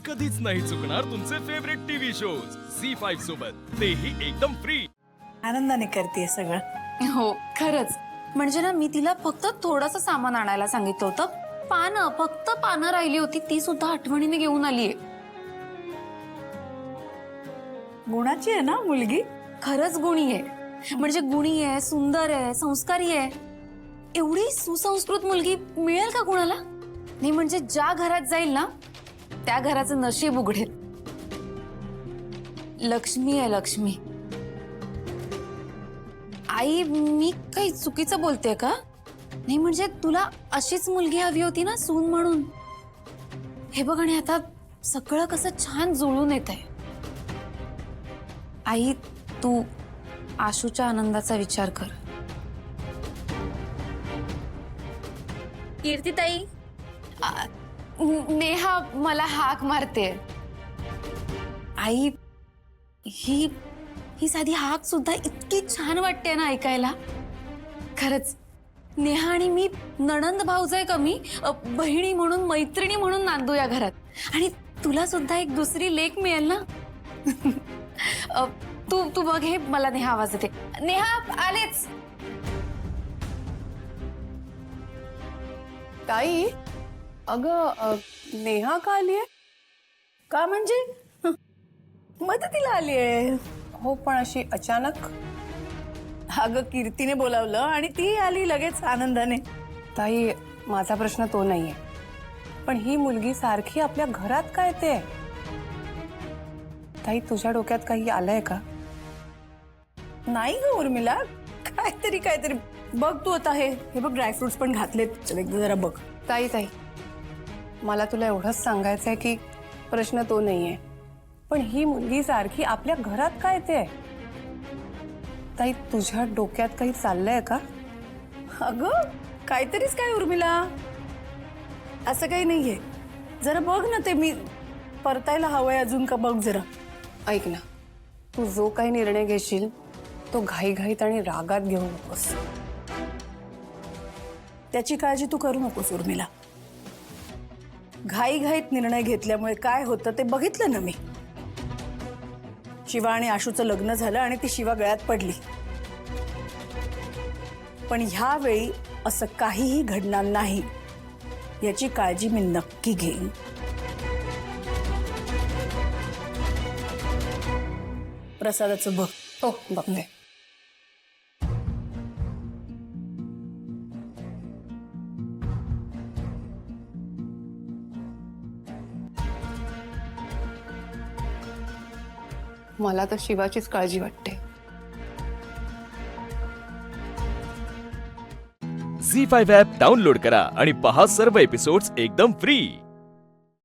कधीच नाही चुकणार तुमचे फेवरेट टीव्ही शोज झी5 सोबत, तेही एकदम फ्री. आनंदाने करते सगळं. हो खरंच. म्हणजे ना मी तिला फक्त थोडंसं सामान आणायला सांगितलं होतं. पानं, फक्त पानं राहिली होती, ती सुद्धा आठवणीने घेऊन आलीये. गुणाची आहे ना मुलगी. खरंच गुणी आहे. म्हणजे गुणी आहे, सुंदर आहे, संस्कारी आहे. एवढी सुसंस्कृत मुलगी मिळेल का कुणाला? नाही म्हणजे ज्या घरात जाईल ना त्या घराचं नशीब उघडेल. लक्ष्मी आहे लक्ष्मी. आई मी काही चुकीचं बोलते का? नाही म्हणजे तुला अशीच मुलगी हवी होती ना सून म्हणून. हे बघ आणि आता सगळं कसं छान जुळून येत आहे. आई तू आशूच्या आनंदाचा विचार कर. कीर्तीताई, नेहा मला हाक मारते. आई ही ही साधी हाक सुद्धा इतकी छान वाटते ना ऐकायला. खरंच नेहा आणि मी नणंद भाऊजाई कमी बहिणी म्हणून, मैत्रिणी म्हणून नांदू या घरात. आणि तुला सुद्धा एक दुसरी लेक मिळेल ना. तू तू बघ हे मला नेहा आवाज देते. नेहा आलेच. ताई, अगं नेहा का आलीये? का म्हणजे मदतीला आली आहे. हो पण अशी अचानक. अगं कीर्तीने बोलावलं आणि ती आली लगेच आनंदाने. ताई माझा प्रश्न तो नाहीये, पण ही मुलगी सारखी आपल्या घरात काय येते? ताई तुझ्या डोक्यात काही आलंय का? नाही ग उर्मिला, काहीतरी बघ तू आता. हे बघ ड्रायफ्रुट्स पण घातलेत, एकदा जरा बघ. ताई ताई मला तुला एवढंच सांगायचंय की प्रश्न तो नाहीये, पण ही मुलगी सारखी आपल्या घरात काय येते? ताई तुझ्या डोक्यात काही चाललंय का? अगं काहीतरीच काय उर्मिला, असं काही नाहीये. जरा बघ ना, ते मी परतायला हवंय अजून का बघ जरा. ऐक ना, तू जो काही निर्णय घेशील तो घाईघाईत आणि रागात घेऊ नकोस. त्याची काळजी तू करू नकोस उर्मिला. घाईघाईत निर्णय घेतल्यामुळे काय होतं ते बघितलं ना मी. शिवा आणि आशूचं लग्न झालं आणि ती शिवा गळ्यात पडली. पण ह्या वेळी असं काहीही घडणार नाही याची काळजी मी नक्की घेईन. प्रसादाचं बघ. हो बघते. मला तर शिवाचीच काळजी वाटते. झी5 ॲप डाउनलोड करा आणि पहा सर्व एपिसोड्स एकदम फ्री.